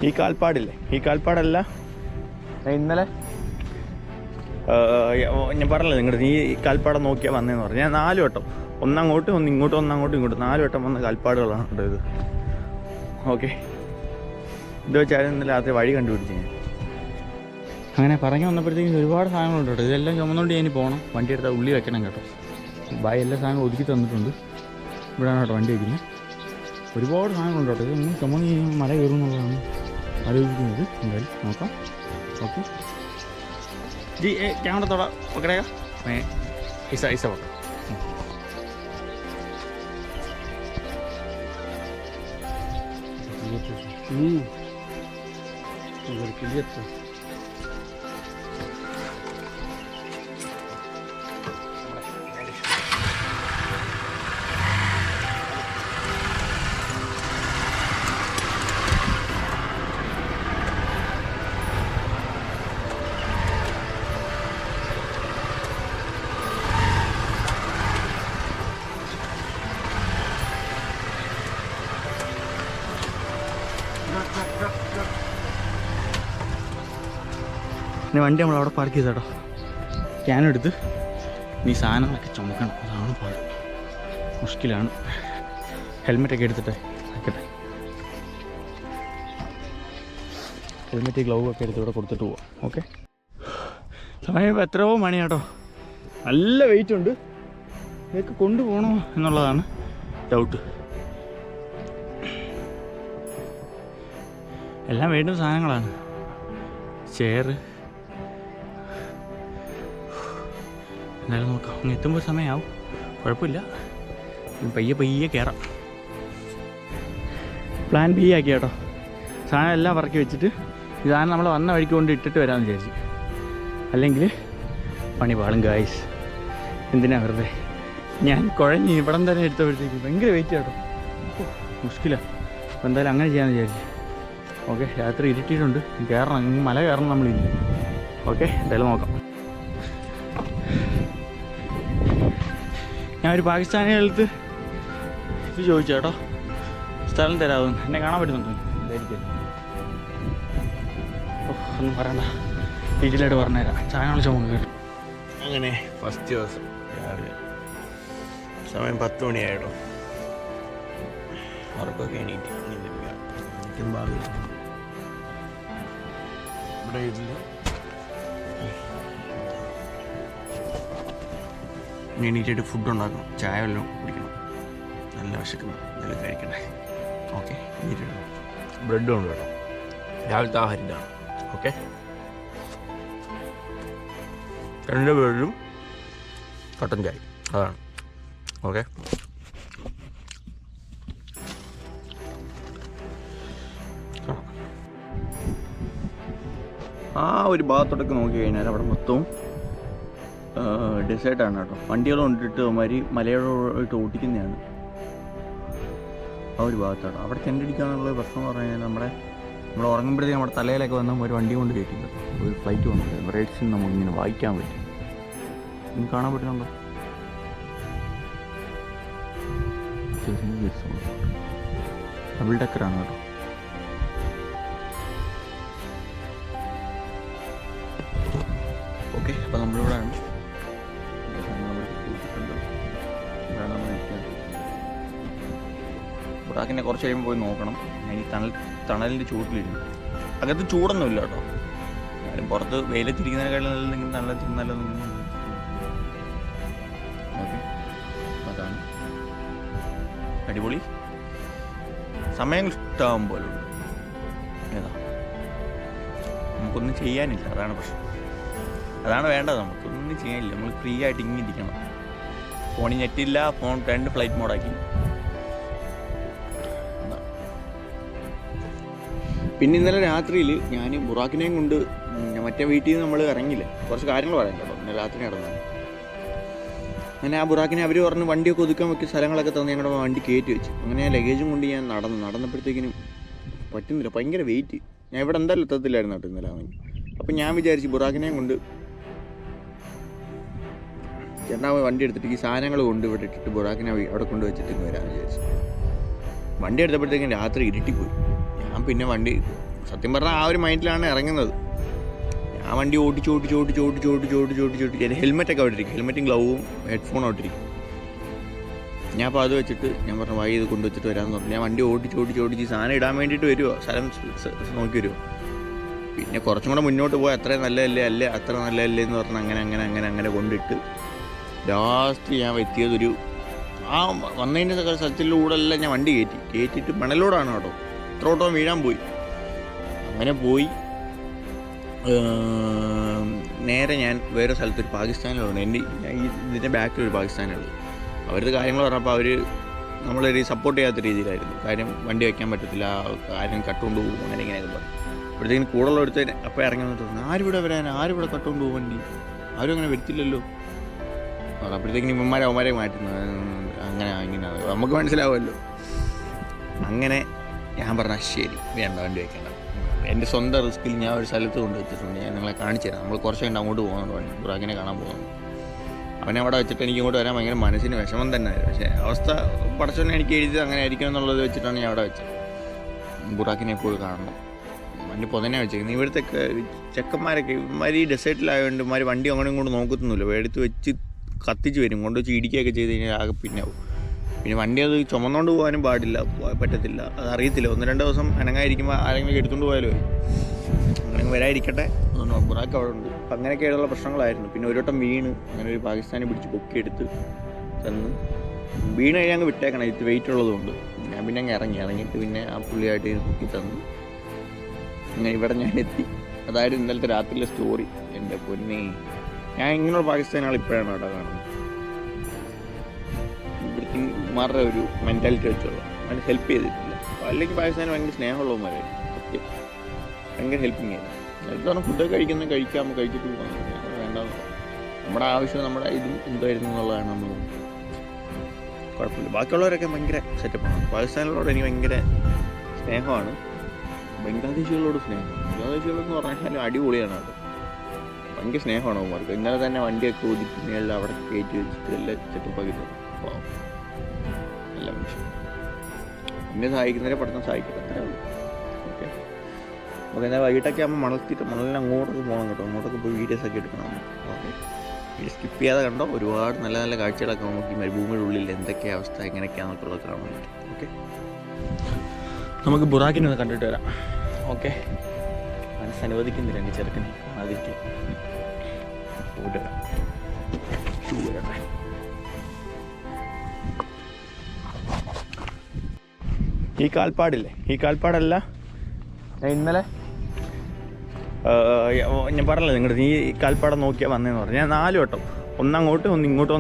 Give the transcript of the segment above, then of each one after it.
ഈ കാൽപ്പാടില്ലേ, ഈ കാൽപ്പാടല്ല ഇന്നലെ ഞാൻ പറഞ്ഞില്ല നിങ്ങളുടെ നീ ഈ കാൽപ്പാടം നോക്കിയാൽ വന്നതെന്ന് പറഞ്ഞു. ഞാൻ 4 വട്ടം, ഒന്നങ്ങോട്ടും ഇങ്ങോട്ടും 4 വട്ടം വന്ന കാൽപ്പാടുകളാണ് കേട്ടോ ഇത്. ഓക്കെ, ഇത് വെച്ചാലും ഇന്നലെ രാത്രി വഴി കണ്ടുപിടിച്ച് ഞാൻ. അങ്ങനെ പറഞ്ഞു വന്നപ്പോഴത്തേക്കും ഒരുപാട് സാധനങ്ങളുണ്ട് കേട്ടോ. ഇതെല്ലാം ചുമന്നുകൊണ്ട് ഞാൻ പോകണം. വണ്ടി എടുത്താൽ ഉള്ളി വെക്കണം കേട്ടോ. ബായി എല്ലാ സാധനങ്ങളും ഒതുക്കി തന്നിട്ടുണ്ട്. ഇവിടെയാണ് കേട്ടോ വണ്ടി വയ്ക്കുന്നത്. ഒരുപാട് സാധനങ്ങളുണ്ട് കേട്ടോ. ഇതൊന്നും ചുമന്ന് കഴിഞ്ഞാൽ മല കയറും എന്നുള്ളതാണ് ആലോചിക്കുന്നത്. എന്തായാലും നോക്കാം. ഓക്കെ जी कैमरा थोड़ा पकड़ेगा, मैं ऐसा ऐसा पकड़। क्लियर तो പിന്നെ വണ്ടി നമ്മളവിടെ പാർക്ക് ചെയ്തോ. ക്യാനെടുത്ത് നീ സാധനങ്ങളൊക്കെ ചുമക്കണം, അതാണ് പാട്, മുഷ്കിലാണ്. ഹെൽമെറ്റൊക്കെ എടുത്തിട്ട് വെക്കട്ടെ. ഹെൽമെറ്റ് ഗ്ലൗ ഒക്കെ എടുത്ത് ഇവിടെ കൊടുത്തിട്ട് പോവാം. ഓക്കെ, സമയം ഇപ്പോൾ എത്രയോ മണിയാട്ടോ. നല്ല വെയിറ്റ് ഉണ്ട്. ഇതൊക്കെ കൊണ്ടുപോകണോ എന്നുള്ളതാണ് ഡൗട്ട്. എല്ലാം വേണ്ടുന്ന സാധനങ്ങളാണ്. ചെയർ എന്തായാലും നോക്കാം. അങ്ങ് എത്തുമ്പോൾ സമയമാവും, കുഴപ്പമില്ല. പയ്യെ പയ്യെ കയറാം. പ്ലാൻ ബി ആക്കി കേട്ടോ. സാധനം എല്ലാം പറക്കി വെച്ചിട്ട് ഈ സാധനം നമ്മൾ വന്ന വഴിക്ക് കൊണ്ട് ഇട്ടിട്ട് വരാമെന്ന് വിചാരിച്ചു. അല്ലെങ്കിൽ പണി പാളും ഗായ്സ്. എന്തിനാ വെറുതെ ഞാൻ കുഴഞ്ഞ് ഇവിടം തന്നെ എടുത്തപ്പോഴത്തേക്ക് ഭയങ്കര വെയിറ്റ് കേട്ടോ. മുഷ്കിലാണ്. അപ്പോൾ എന്തായാലും അങ്ങനെ ചെയ്യാമെന്ന് വിചാരിച്ചു. ഓക്കെ, രാത്രി ഇരുട്ടിയിട്ടുണ്ട്. കയറണം, മല കയറണം നമ്മളില്ല. ഓക്കെ, എന്തായാലും നോക്കാം. ഞാൻ ഒരു പാകിസ്ഥാനികളടുത്ത് ഇത് ചോദിച്ചു കേട്ടോ, സ്ഥലം തരാമെന്ന്. എന്നെ കാണാൻ പറ്റുന്നുണ്ടോ? എന്തായിരിക്കും ഒന്നും പറയണ്ട, ഡീറ്റെയിലായിട്ട് പറഞ്ഞുതരാം. ചാനൽ ചുമക്ക് കേട്ടോ. അങ്ങനെ ഫസ്റ്റ് ദിവസം രാവിലെ സമയം 10 മണിയായിട്ടോ. ഉറക്കൊക്കെ എണീറ്റ് ഇവിടെ ഇതില്ല. എണീറ്റിട്ട് ഫുഡ് ഉണ്ടാക്കണം, ചായ വല്ലതും കുടിക്കണം. നല്ല വിശക്കുന്നു, എന്തെങ്കിലും കഴിക്കണ്ടേ. ഓക്കെ, എണീറ്റിട്ട് ബ്രെഡ് കൊണ്ട് കേട്ടോ. രാവിലത്തെ ആഹാരം ഇതാണ്. ഓക്കെ, 2 ബ്രെഡും കട്ടൻ ചായ, അതാണ്. ഓക്കെ, ആ ഒരു ഭാഗത്തോട്ടൊക്കെ നോക്കി കഴിഞ്ഞാൽ അവിടെ മൊത്തവും ഡെസേർട്ടാണ് കേട്ടോ. വണ്ടികൾ കൊണ്ടിട്ട് മാതിരി മലയോട്ട് ഓടിക്കുന്നതാണ് ആ ഒരു ഭാഗത്താണ്. അവിടെ ചെണ്ടടിക്കാനുള്ള പ്രശ്നം എന്ന് പറഞ്ഞു കഴിഞ്ഞാൽ നമ്മൾ ഉറങ്ങുമ്പോഴത്തേക്കും നമ്മുടെ തലയിലൊക്കെ വന്നാൽ ഒരു വണ്ടി കൊണ്ട് കയറ്റില്ല. ഒരു ഫ്ലൈറ്റ് വന്നിട്ട് എമിറേറ്റ്സിന് നമുക്കിങ്ങനെ വായിക്കാൻ പറ്റും. നിങ്ങൾക്ക് കാണാൻ പറ്റുന്നുണ്ടോ? ഡബിൾ ഡെക്കറാണ് കേട്ടോ. ഓക്കെ, അപ്പോൾ നമ്മളിവിടെ ആണ്. ബുറാക്കിനെ കുറച്ച് കഴിയുമ്പോൾ പോയി നോക്കണം. ഞാൻ ഈ തണലിൻ്റെ ചൂട്ടിലിരുന്നു. അകത്ത് ചൂടൊന്നുമില്ല കേട്ടോ. എന്നാലും പുറത്ത് വെയിലത്തിരിക്കുന്നതിനേക്കാളും നല്ലതെങ്കിൽ നല്ലതെങ്കിൽ. ഓക്കെ, അതാണ് അടിപൊളി. സമയങ്ങൾ ഇഷ്ടമാകും പോലും ഏതാ, നമുക്കൊന്നും ചെയ്യാനില്ല, അതാണ് പ്രശ്നം. അതാണ് വേണ്ടത്. നമുക്കൊന്നും ചെയ്യാനില്ല, നമ്മൾ ഫ്രീ ആയിട്ട് ഇങ്ങനെ ഇരിക്കണം. ഫോണിൽ നെറ്റില്ല, ഫോൺ 2 ഫ്ലൈറ്റ് മോഡാക്കി. പിന്നെ ഇന്നലെ രാത്രിയിൽ ഞാൻ ബുറാക്കിനെയും കൊണ്ട് മറ്റേ വീട്ടിൽ നിന്ന് നമ്മൾ ഇറങ്ങിയില്ലേ, കുറച്ച് കാര്യങ്ങൾ പറയാം കേട്ടോ. ഇന്നലെ രാത്രി നടന്നത് അങ്ങനെ ആ ബുറാക്കിനെ അവർ പറഞ്ഞ് വണ്ടിയൊക്കെ ഒതുക്കാൻ പറ്റിയ സ്ഥലങ്ങളൊക്കെ തന്ന് ഞങ്ങളുടെ വണ്ടി കയറ്റി വെച്ച്. അങ്ങനെ ഞാൻ ലഗേജും കൊണ്ട് ഞാൻ നടന്നപ്പോഴത്തേക്കിനും പറ്റുന്നില്ല, ഭയങ്കര വെയിറ്റ്. ഞാൻ ഇവിടെ എന്തായാലും എത്തത്തില്ലായിരുന്നു കേട്ടോ ഇന്നലെ ആണെങ്കിൽ. അപ്പം ഞാൻ വിചാരിച്ചു ബുറാക്കിനെയും കൊണ്ട് ചേട്ടാ വണ്ടി എടുത്തിട്ട് ഈ സാധനങ്ങൾ കൊണ്ട് ഇവിടെ ഇട്ടിട്ട് ബുറാക്കിനെ അവിടെ കൊണ്ടുവച്ചിട്ട് വരാമെന്ന് വിചാരിച്ചു. വണ്ടി എടുത്തപ്പോഴത്തേക്കും രാത്രി ഇരുട്ടിപ്പോയി. ഞാൻ പിന്നെ വണ്ടി സത്യം പറഞ്ഞാൽ ആ ഒരു മൈൻഡിലാണ് ഇറങ്ങുന്നത്. ഞാൻ വണ്ടി ഓടിച്ച് എൻ്റെ ഹെൽമെറ്റൊക്കെ അവിടെ ഇരിക്കും, ഹെൽമെറ്റും ഗ്ലൗവും ഹെഡ്ഫോണും അവിടെ ഇരിക്കും. ഞാൻ അപ്പോൾ അത് വെച്ചിട്ട് ഞാൻ പറഞ്ഞു വൈ ഇത് കൊണ്ടുവച്ചിട്ട് വരാമെന്ന് പറഞ്ഞു. ഞാൻ വണ്ടി ഓടിച്ച് സാധനം ഇടാൻ വേണ്ടിയിട്ട് വരുമോ, സ്ഥലം നോക്കി വരുമോ. പിന്നെ കുറച്ചും കൂടെ മുന്നോട്ട് പോയി അത്രയും നല്ലതല്ലേ അത്ര നല്ലതല്ലേ എന്ന് പറഞ്ഞാൽ അങ്ങനെ കൊണ്ടിട്ട് ലാസ്റ്റ് ഞാൻ എത്തിയതൊരു ആ വന്നതിൻ്റെ സ്ഥലത്തിലൂടെല്ലാം ഞാൻ വണ്ടി കയറ്റിയിട്ട് മണലോടാണ് കേട്ടോ. ഇത്രോട്ടം വീഴാൻ പോയി. അങ്ങനെ പോയി നേരെ ഞാൻ വേറെ സ്ഥലത്തൊരു പാകിസ്ഥാനിലുണ്ട്. ഇതിൻ്റെ ബാക്കിലൊരു പാകിസ്ഥാനുള്ളത്. അവരുടെ കാര്യങ്ങൾ പറഞ്ഞപ്പോൾ അവർ നമ്മളൊരു സപ്പോർട്ട് ചെയ്യാത്ത രീതിയിലായിരുന്നു. കാര്യം വണ്ടി വയ്ക്കാൻ പറ്റത്തില്ല, കാര്യം കട്ടുകൊണ്ട് പോകും, ഇങ്ങനെയൊക്കെ പറഞ്ഞു. അപ്പോഴത്തേക്കും കൂടുതലുള്ള എടുത്ത് അപ്പോൾ ഇറങ്ങി വന്നിട്ട് പറഞ്ഞു ആരിവിടെ കട്ടുകൊണ്ട് പോകും വണ്ടി, ആരും അങ്ങനെ വരുത്തില്ലല്ലോ. അപ്പോഴത്തേക്കും അവന്മാരെ മാറ്റുന്നു, ഇങ്ങനെ നമുക്ക് മനസ്സിലാവുമല്ലോ. അങ്ങനെ ഞാൻ പറഞ്ഞാൽ ശരി വേണ്ട, വണ്ടി വയ്ക്കേണ്ട. എൻ്റെ സ്വന്തം റിസ്കിൽ ഞാൻ ഒരു സ്ഥലത്ത് കൊണ്ട് വെച്ചിട്ടുണ്ട്, ഞാൻ നിങ്ങളെ കാണിച്ചു തരാം. നമ്മൾ കുറച്ച് കഴിഞ്ഞ് അങ്ങോട്ട് പോകുന്നുണ്ട്, വണ്ടി ബുറാക്കിനെ കാണാൻ പോകുന്നു. അവനെ അവിടെ വെച്ചിട്ട് എനിക്ക് ഇങ്ങോട്ട് വരാൻ ഭയങ്കര മനസ്സിന് വിഷമം തന്നെ. പക്ഷേ അവസ്ഥ പടച്ചോനെ എനിക്ക് എഴുതി അങ്ങനെ ആയിരിക്കും എന്നുള്ളത് വെച്ചിട്ടാണ് ഞാൻ അവിടെ വെച്ചത്. ബുറാക്കിനെ എപ്പോഴും കാണണം, വണ്ടി പൊതന്നെ വെച്ചേക്കുന്നത്. ഇവിടുത്തെ ചെക്കന്മാരൊക്കെ ഇവന്മാർ ഈ ഡെസേർട്ടിലായതുകൊണ്ട് ഇവന്മാർ വണ്ടി അങ്ങോട്ടും ഇങ്ങോട്ട് നോക്കത്തൊന്നുമില്ല. എടുത്ത് വെച്ച് കത്തിച്ച് വരും, കൊണ്ടുവച്ച് ഇടിക്കുകയൊക്കെ ചെയ്ത് കഴിഞ്ഞാൽ ആകെ പിന്നാവും. പിന്നെ വണ്ടി അത് ചുമന്നുകൊണ്ട് പോകാനും പറ്റത്തില്ല, അത് അറിയത്തില്ല. 1-2 ദിവസം അനങ്ങായിരിക്കുമ്പോൾ ആരെങ്കിലും എടുത്തുകൊണ്ട് പോയാലോ. അങ്ങനെ വരാതിരിക്കട്ടെ, ബുറാക്ക് അവിടെ ഉണ്ട്. അപ്പം അങ്ങനെയൊക്കെയുള്ള പ്രശ്നങ്ങളായിരുന്നു. പിന്നെ ഒരു വട്ടം വീണ്, അങ്ങനെ ഒരു പാകിസ്ഥാനെ പിടിച്ച് പൊക്കിയെടുത്ത് തന്ന് വീണ് കഴിഞ്ഞാൽ അങ്ങ് വിട്ടേക്കണം, ഇത് വെയിറ്റ് ഉള്ളതുകൊണ്ട്. ഞാൻ പിന്നെ അങ്ങ് ഇറങ്ങിയിട്ട് പിന്നെ ആ പുള്ളിയായിട്ട് പൊക്കി തന്നു. അങ്ങനെ ഇവിടെ ഞാൻ എത്തി. അതായിരുന്നു ഇന്നലത്തെ രാത്രിയിലെ സ്റ്റോറി. എൻ്റെ പൊന്നെ, ഞാൻ ഇങ്ങനെയുള്ള പാകിസ്ഥാനാണ് ഇപ്പോഴാണ് അവിടെ കാണുന്നത്. ഇവിടുത്തെ മാറുടെ ഒരു മെൻറ്റാലിറ്റി വെച്ചുള്ള അതിന് ഹെൽപ്പ് ചെയ്തിട്ടില്ല. അല്ലെങ്കിൽ പാകിസ്ഥാന് ഭയങ്കര സ്നേഹമുള്ളവന്മാരായിരുന്നു, സത്യം ഭയങ്കര ഹെൽപ്പിങ് ആയിരുന്നു. എന്താണ് ഫുഡൊക്കെ കഴിച്ചിട്ട് പോകാൻ വേണ്ടെന്ന്. നമ്മുടെ ആവശ്യം നമ്മുടെ ഇതും എന്തായിരുന്നു എന്നുള്ളതാണ് നമ്മൾ. കുഴപ്പമില്ല. ബാക്കിയുള്ളവരൊക്കെ ഭയങ്കര സെറ്റപ്പാണ്. പാകിസ്ഥാനികളോട് എനിക്ക് ഭയങ്കര സ്നേഹമാണ്. ബംഗ്ലാദേശികളോട് സ്നേഹമാണ്. ബംഗ്ലാദേശികളെന്ന് പറഞ്ഞാൽ അടിപൊളിയാണ്. അത് ഭയങ്കര സ്നേഹമാണ് അവന്മാർക്ക്. ഇന്നലെ തന്നെ വണ്ടിയൊക്കെ ഒതുക്കി മേളിൽ അവിടെ കയറ്റി വെച്ചിട്ട് എല്ലാം സെറ്റപ്പാക്കി തന്നു. നല്ല മനുഷ്യൻ. എന്നെ സഹായിക്കുന്നവരെ പഠിത്തം സഹായിക്കട്ടെ, അത്രേ ഉള്ളൂ. ഓക്കെ, നമുക്ക് എന്നാൽ വൈകിട്ടൊക്കെ ആകുമ്പോൾ മണലിന് അങ്ങോട്ടൊക്കെ പോകണം കേട്ടോ. അങ്ങോട്ടൊക്കെ പോയി വീഡിയോസൊക്കെ എടുക്കണം. ഓക്കെ, വീഡിയോ സ്കിപ്പ് ചെയ്യാതെ കണ്ടോ. ഒരുപാട് നല്ല നല്ല കാഴ്ചകളൊക്കെ നമുക്ക് ഈ മരുഭൂമിയുടെ ഉള്ളിൽ എന്തൊക്കെയാണ് അവസ്ഥ, എങ്ങനെയൊക്കെയാണെന്നൊക്കെ കാണാൻ പറ്റും. ഓക്കെ, നമുക്ക് ബുറാക്കിനെ ഒന്ന് കണ്ടിട്ട് വരാം. ഓക്കെ, മനസ്സനുവദിക്കുന്നില്ല എൻ്റെ ചെറുക്കനെ കാണാതിരിക്കും. പോയിട്ട് വരാം. വരട്ടെ. ഈ കാൽപ്പാടില്ലേ, ഈ കാൽപ്പാടല്ല ഞാൻ ഇന്നലെ ഞാൻ പറഞ്ഞല്ലോ നിങ്ങളുടെ ഈ കാൽപ്പാടം നോക്കിയാൽ വന്നതെന്ന് പറഞ്ഞു. ഞാൻ 4 വട്ടം, ഒന്നങ്ങോട്ട് ഇങ്ങോട്ട്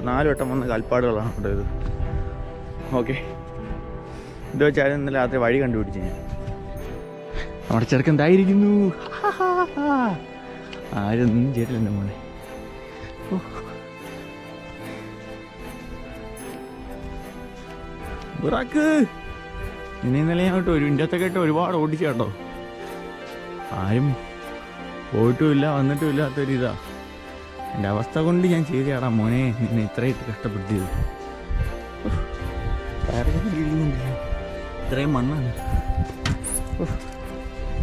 4 വട്ടം വന്ന കാൽപ്പാടുകളാണ് കേട്ടോ ഇത്. ഓക്കെ, ഇത് വെച്ചാൽ ഇന്നലെ രാത്രി വഴി കണ്ടുപിടിച്ച് ഞാൻ. നമ്മുടെ ചെറുക്കൻ എന്തായിരിക്കുന്നു, ആരൊന്നും ചെയ്തില്ല എൻ്റെ മോനെ. ബുറാക്ക് ഇന്നലെ ഞാൻ കേട്ടോ ഇന്ത്യത്തൊക്കെ ആയിട്ട് ഒരുപാട് ഓടിച്ചു കേട്ടോ. ആരും പോയിട്ടുമില്ല വന്നിട്ടുമില്ലാത്തൊരിതാ. എൻ്റെ അവസ്ഥ കൊണ്ട് ഞാൻ ചെയ്തയാടാ മോനെ, നിന്നെ ഇത്രയായിട്ട് കഷ്ടപ്പെടുത്തിയത്. ഇത്രയും മണ്ണാണ്.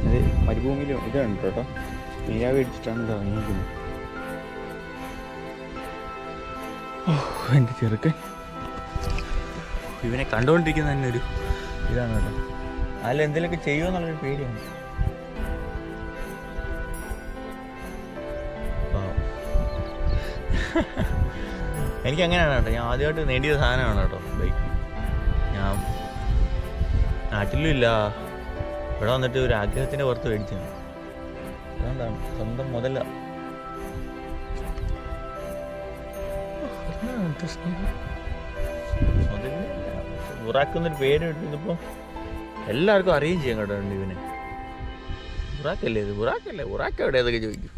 അത് മരുഭൂമിയിലും ഇതാണ് കേട്ടോ, നീരാവി അടിച്ചിട്ടാണ് ഇത് ഇറങ്ങിയിരിക്കുന്നത്. എൻ്റെ ചെറുക്കൻ ഇവനെ കണ്ടുകൊണ്ടിരിക്കുന്ന തന്നെ ഒരു ഇതാണ് കേട്ടോ. അതിൽ എന്തെങ്കിലുമൊക്കെ ചെയ്യുമോ എന്നുള്ളൊരു പേടിയാണ്. എനിക്കങ്ങനെയാണ് കേട്ടോ, ഞാൻ ആദ്യമായിട്ട് നേടിയ സാധനമാണ് കേട്ടോ ബൈക്ക്. ഞാൻ നാട്ടിലും ഇല്ല, ഇവിടെ വന്നിട്ട് ഒരു ആഗ്രഹത്തിൻ്റെ പുറത്ത് മേടിച്ചാണ്. അതുകൊണ്ടാണ് സ്വന്തം മുതല. ബുറാക്കെന്നൊരു പേര് കിട്ടുന്നപ്പോൾ എല്ലാവർക്കും അറിയുകയും ചെയ്യാൻ കേട്ടോ ഇവനെ. ബുറാക്കല്ലേ ഇത്, ബുറാക്ക് എവിടെ ഏതൊക്കെ ചോദിക്കും.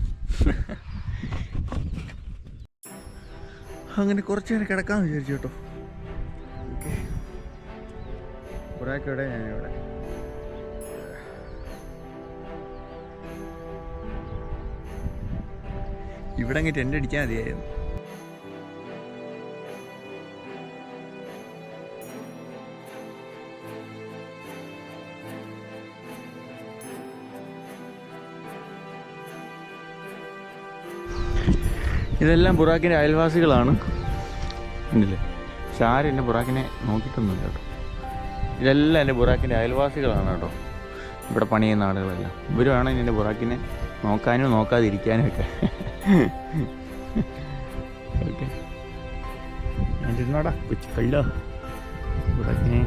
അങ്ങനെ കുറച്ച് നേരം കിടക്കാമെന്ന് വിചാരിച്ചു കേട്ടോ. ഓക്കെ, ബുറാക്ക് എവിടെ, ഞാനിവിടെ. ഇവിടെ അങ്ങ് ടെൻ്റ് അടിക്കാൻ മതിയായിരുന്നു. ഇതെല്ലാം ബുറാക്കിൻ്റെ അയൽവാസികളാണ്. ഉണ്ടല്ലേ, പക്ഷെ ആരും എൻ്റെ ബുറാക്കിനെ നോക്കിയിട്ടൊന്നുമില്ല കേട്ടോ. ഇതെല്ലാം എൻ്റെ ബുറാക്കിൻ്റെ അയൽവാസികളാണ് കേട്ടോ. ഇവിടെ പണി ചെയ്യുന്ന ആളുകളെല്ലാം ഇവരുമാണ് എൻ്റെ ബുറാക്കിനെ നോക്കാനും നോക്കാതിരിക്കാനും ഒക്കെ. ഓക്കെ, എന്നിരുന്നോടാ കൊച്ചു കല്ലോ ബുറാക്കിനെ.